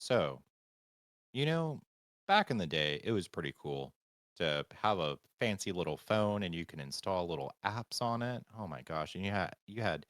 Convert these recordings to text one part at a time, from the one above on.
So, you know, back in the day, it was pretty cool to have a fancy little phone and you can install little apps on it. Oh my gosh. And you had,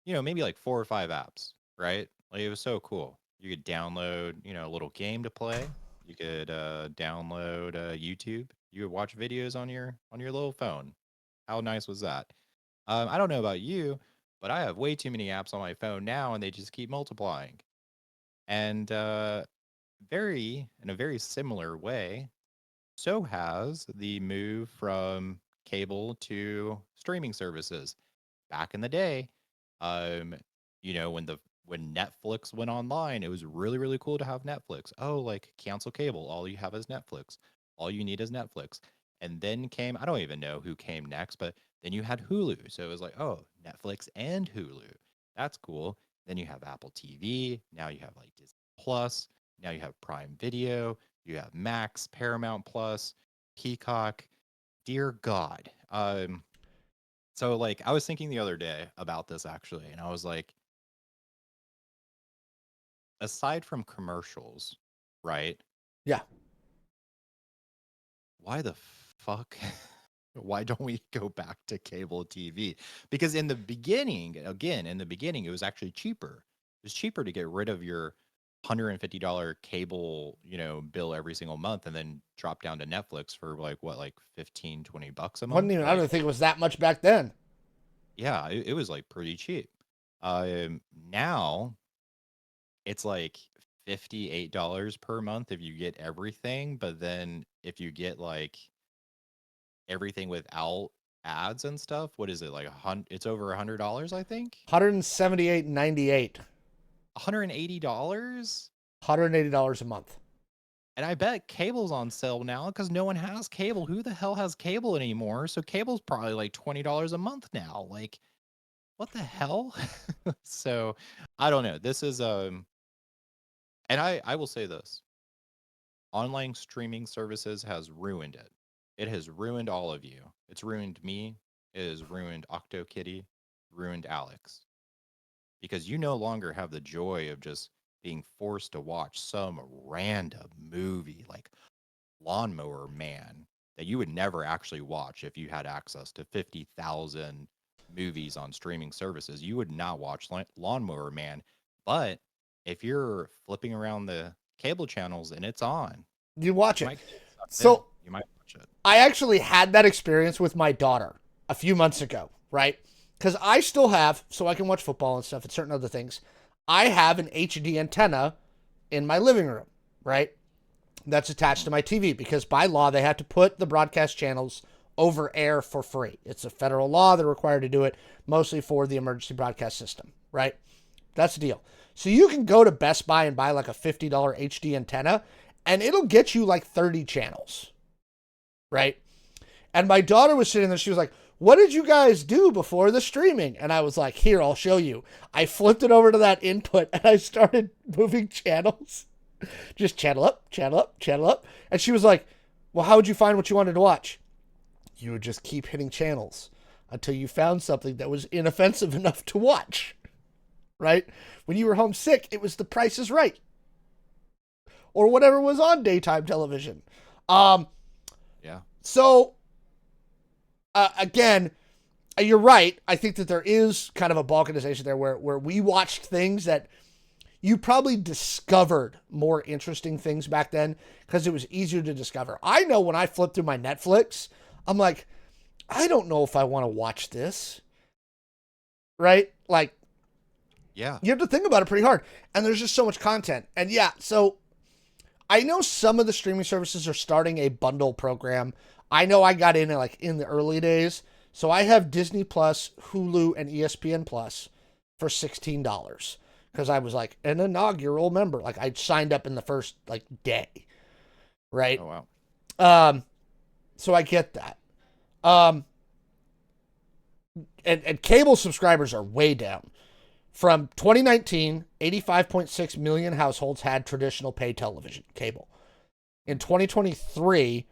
maybe like four or five apps, right? Like it was so cool. You could download, a little game to play. You could download YouTube. You could watch videos on your little phone. How nice was that? I don't know about you, but I have way too many apps on my phone now, and they just keep multiplying. And in a very similar way, so has the move from cable to streaming services. Back in the day, um, when Netflix went online, it was really, really cool to have Netflix. Oh, like cancel cable. All you have is Netflix. All you need is Netflix. And then came, I don't even know who came next, but then you had Hulu. So it was like, oh, Netflix and Hulu. That's cool. Then you have Apple TV. Now you have like Disney Plus. Now you have Prime Video. You have Max, Paramount Plus, Peacock. Dear God. So like I was thinking the other day about this actually, and I was like, aside from commercials, right? Yeah. Why the fuck? Why don't we go back to cable TV? Because in the beginning, again, in the beginning, it was actually cheaper. It was cheaper to get rid of your $150 cable, bill every single month and then drop down to Netflix for like what, like 15, $20 a Wasn't month, even, I right? don't think it was that much back then. Yeah, it was like pretty cheap. Now it's like $58 per month if you get everything, but then if you get like everything without ads and stuff, what is it like it's over $100, I think. 178.98. $180. $180 a month. And I bet cable's on sale now because no one has cable. Who the hell has cable anymore? So cable's probably like $20 a month now. Like, what the hell? So I don't know. This is and I will say this. Online streaming services has ruined it. It has ruined all of you. It's ruined me. It has ruined OctoKitty, ruined Alex. Because you no longer have the joy of just being forced to watch some random movie like Lawnmower Man that you would never actually watch if you had access to 50,000 movies on streaming services. You would not watch Lawnmower Man. But if you're flipping around the cable channels and it's on, You watch you it. might get sucked in. So You might watch it. I actually had that experience with my daughter a few months ago, right? Because I still have, so I can watch football and stuff and certain other things. I have an HD antenna in my living room, right? That's attached Mhm. to my TV because by law they have to put the broadcast channels over air for free. It's a federal law. They're required to do it mostly for the emergency broadcast system, right? That's the deal. So you can go to Best Buy and buy like a $50 HD antenna and it'll get you like 30 channels, right? And my daughter was sitting there. She was like, what did you guys do before the streaming? And I was like, here, I'll show you. I flipped it over to that input and I started moving channels. Just channel up, channel up, channel up. And she was like, well, how would you find what you wanted to watch? You would just keep hitting channels until you found something that was inoffensive enough to watch, right? When you were homesick, it was The Price is Right or whatever was on daytime television. Um, Yeah. so again, you're right. I think that there is kind of a balkanization there where we watched things that you probably discovered more interesting things back then because it was easier to discover. I know when I flip through my Netflix, I'm like, I don't know if I want to watch this, right? Like, Yeah. you have to think about it pretty hard. And there's just so much content. And yeah, so I know some of the streaming services are starting a bundle program. I know I got in it like in the early days. So I have Disney Plus, Hulu, and ESPN Plus for $16 because I was like an inaugural member. Like I signed up in the first like day, right? Oh wow. Um, so I get that. Um, and cable subscribers are way down. From 2019, 85.6 million households had traditional pay television, cable. In 2023,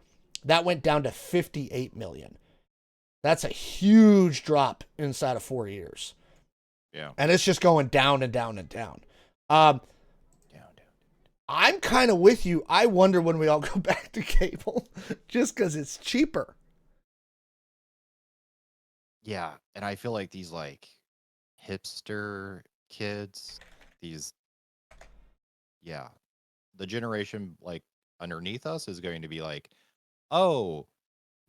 that went down to 58 million. That's a huge drop inside of 4 years. Yeah. And it's just going down and down and down. Um, Down, down. I'm kind of with you. I wonder when we all go back to cable just because it's cheaper. Yeah, and I feel like these like hipster kids, these yeah, the generation like underneath us is going to be like, "Oh,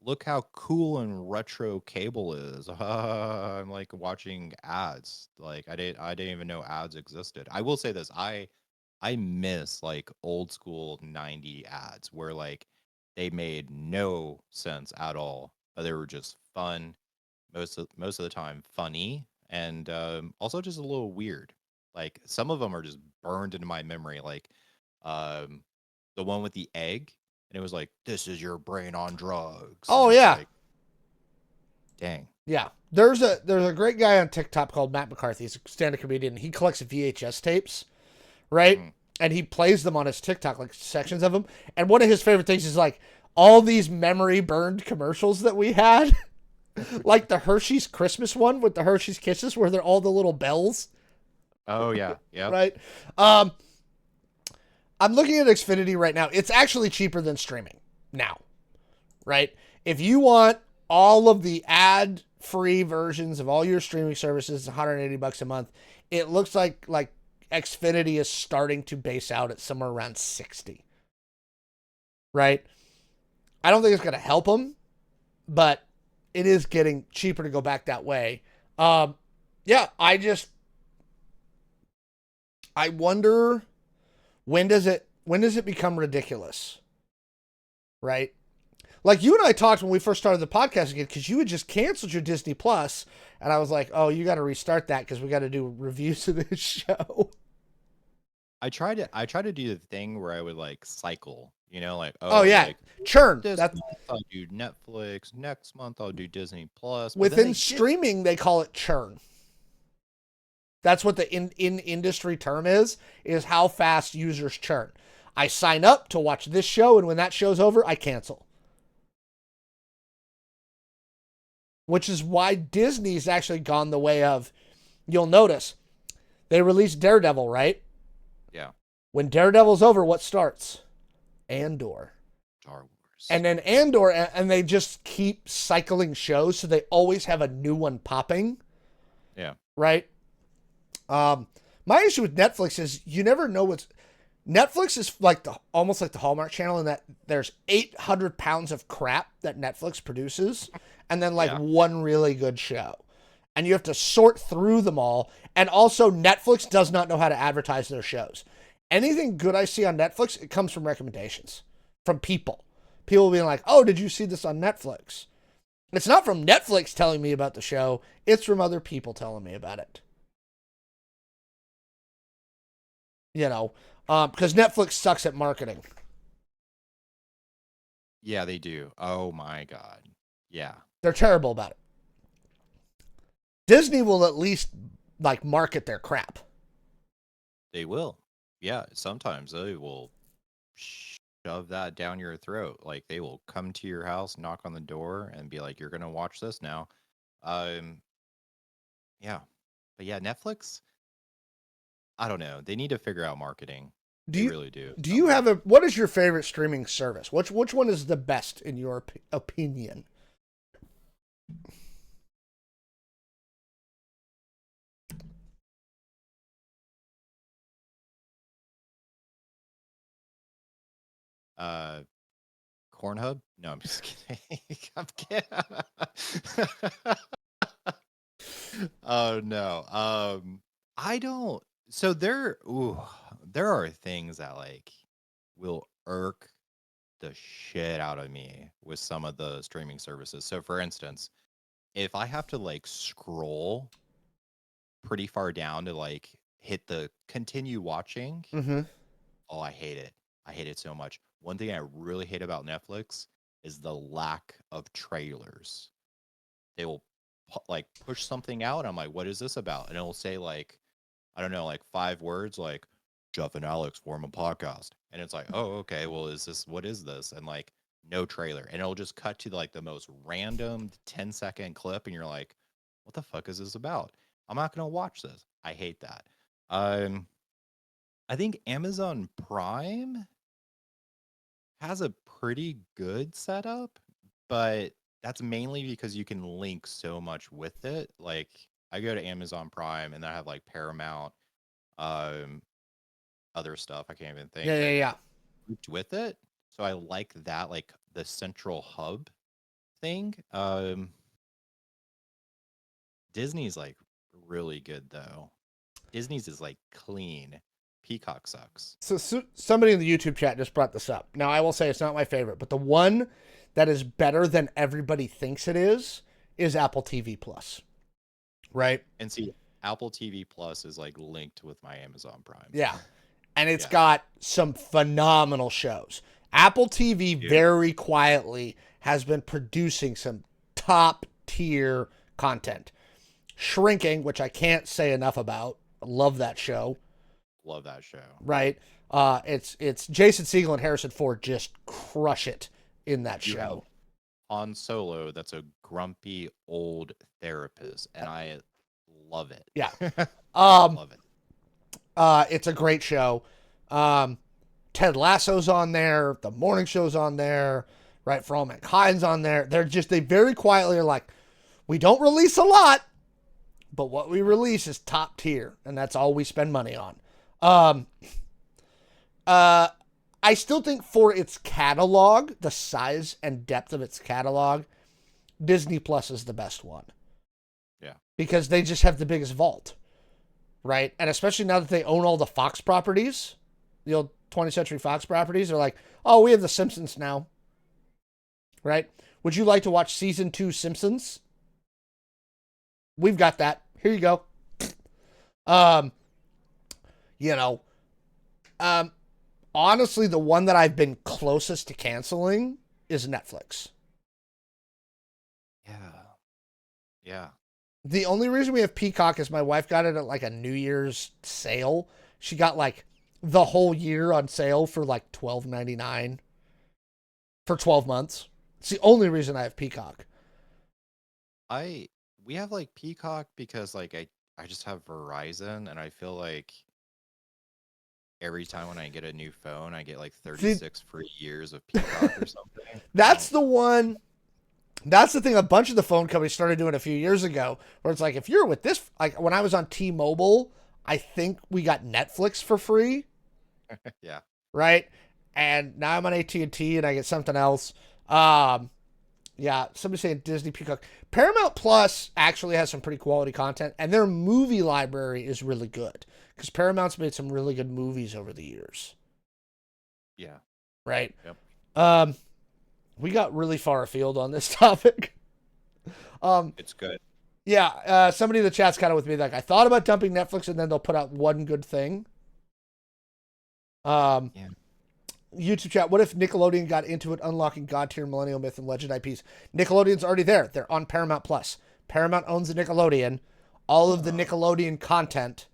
look how cool and retro cable is." I'm like watching ads. Like I didn't even know ads existed. I will say this, I miss like old school 90 ads where like they made no sense at all, but they were just fun most of the time funny and also just a little weird. Like some of them are just burned into my memory. Like um, the one with the egg, and it was like, "This is your brain on drugs," and Oh it's yeah, like, dang. yeah. There's a great guy on TikTok called Matt McCarthy. He's a stand-up comedian. He collects VHS tapes, right? Mm. And he plays them on his TikTok, like sections of them. And one of his favorite things is like all these memory burned commercials that we had, like the Hershey's Christmas one with the Hershey's Kisses, where they're all the little bells, Oh yeah, yep. right? Um, I'm looking at Xfinity right now. It's actually cheaper than streaming now, right? If you want all of the ad-free versions of all your streaming services, 180 bucks a month. It looks like Xfinity is starting to base out at somewhere around 60, right? I don't think it's going to help them, but it is getting cheaper to go back that way. Um, yeah, I wonder when does it become ridiculous, right? Like you and I talked when we first started the podcast again, because you had just canceled your Disney Plus, and I was like, "Oh, you got to restart that because we got to do reviews of this show." I try to do the thing where I would like cycle, like, Oh oh, yeah, like churn. this That's month I'll do Netflix, next month I'll do Disney Plus, but then within they get streaming they call it churn. That's what the in industry term is how fast users churn. I sign up to watch this show, and when that show's over, I cancel. Which is why Disney's actually gone the way of. You'll notice they released Daredevil, right? yeah, When Daredevil's over, what starts? Andor. Star Wars. And then Andor, and they just keep cycling shows, so they always have a new one popping, Yeah. right? Um, my issue with Netflix is you never know what's. Netflix is like almost like the Hallmark Channel in that there's 800 pounds of crap that Netflix produces, and then like Yeah. one really good show, and you have to sort through them all. And also, Netflix does not know how to advertise their shows. Anything good I see on Netflix, it comes from recommendations from people. People being like, "Oh, did you see this on Netflix?" It's not from Netflix telling me about the show; it's from other people telling me about it. You know, because Netflix sucks at marketing. Yeah, they do. Oh my god. Yeah, They're terrible about it. Disney will at least like market their crap. they will. Yeah, sometimes they will shove that down your throat. Like they will come to your house, knock on the door, and be like, "You're gonna watch this now." Um, yeah, but yeah, Netflix. I don't know. They need to figure out marketing. Do They you really do. do you have a what is your favorite streaming service? Which one is the best in your opinion? Uh, Cornhub? No, I'm just kidding. I'm kidding. Oh no. I don't. So there are things that like will irk the shit out of me with some of the streaming services. So for instance, if I have to like scroll pretty far down to like hit the continue watching, Mm-hmm. oh, I hate it. I hate it so much. One thing I really hate about Netflix is the lack of trailers. They will like push something out. I'm like, what is this about? And it'll say like, I don't know, like 5 words, like Jeff and Alex form a podcast. And it's like, oh, okay, well, what is this? And like, no trailer. And it'll just cut to like the most random 10-second clip. And you're like, what the fuck is this about? I'm not going to watch this. I hate that. Um, I think Amazon Prime has a pretty good setup, but that's mainly because you can link so much with it. Like I go to Amazon Prime and I have like Paramount, um, other stuff I can't even Yeah, think, yeah, but yeah. grouped with it. So I like that, like the central hub thing. Disney's like really good though. Disney's is like clean. Peacock sucks. So somebody in the YouTube chat just brought this up. Now I will say it's not my favorite, but the one that is better than everybody thinks it is Apple TV Plus. Right? And see, Apple TV Plus is like linked with my Amazon Prime. Yeah. And it's Yeah. got some phenomenal shows. Apple TV Dude, very quietly has been producing some top tier content. Shrinking, which I can't say enough about. I love that show. love that show. Right? It's Jason Segel and Harrison Ford just crush it in that You have show. Han Solo that's a grumpy old therapist, and I love Yeah. it. Um, love it. it's a great show. Ted Lasso's on there. The morning show's on there. Right? For All Mankind's on there. They very quietly are like, we don't release a lot, but what we release is top tier, and that's all we spend money on. Um, uh, I still think for its catalog, the size and depth of its catalog, Disney Plus is the best one Yeah. because they just have the biggest vault, right? And especially now that they own all the Fox properties, the old 20th Century Fox properties, they're like, oh, we have The Simpsons now, right? Would you like to watch season 2 Simpsons? We've got that. Here you go. Um, you know, um, honestly, the one that I've been closest to canceling is Netflix. Yeah. Yeah. The only reason we have Peacock is my wife got it at like a New Year's sale. She got like the whole year on sale for like $12.99 for 12 months. It's the only reason I have Peacock. I we have like Peacock because like I just have Verizon and I feel like every time when I get a new phone I get like See, 36 free years of Peacock or something. I that's don't the one. That's the thing a bunch of the phone companies started doing a few years ago, where it's like, if you're with this, like when I was on T-Mobile, I think we got Netflix for free, yeah. right? And now I'm on AT&T and I get something else. Um, yeah, somebody saying Disney Peacock. Paramount Plus actually has some pretty quality content, and their movie library is really good because Paramount's made some really good movies over the years, Yeah. right? Yep. Um, we got really far afield on this topic. Um, It's good. yeah, somebody in the chat's kind of with me. Like, I thought about dumping Netflix, and then they'll put out one good thing. Um, Yeah. YouTube chat. What if Nickelodeon got into it, unlocking God tier Millennial Myth and Legend IPs? Nickelodeon's already there. They're on Paramount Plus. Paramount owns the Nickelodeon. All of the Nickelodeon content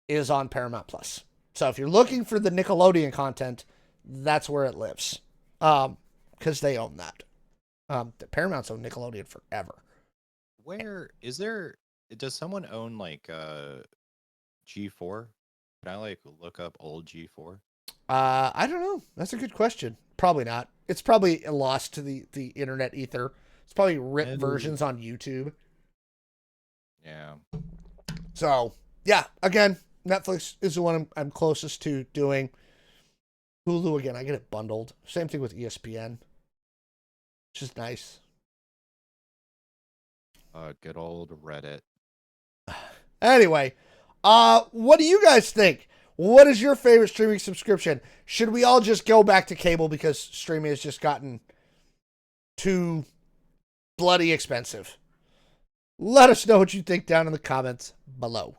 is on Paramount Plus. So if you're looking for the Nickelodeon content, that's where it lives. Because they own that. The Paramount's owned Nickelodeon forever. Where is there does someone own like G4? Can I like look up old G4? I don't know. That's a good question. Probably not. It's probably lost to the internet ether. It's probably ripped No. versions on YouTube. Yeah. So yeah, again, Netflix is the one I'm closest to doing. Hulu again, I get it bundled. Same thing with ESPN, which is nice. Good old Reddit. Anyway, what do you guys think? What is your favorite streaming subscription? Should we all just go back to cable because streaming has just gotten too bloody expensive? Let us know what you think down in the comments below.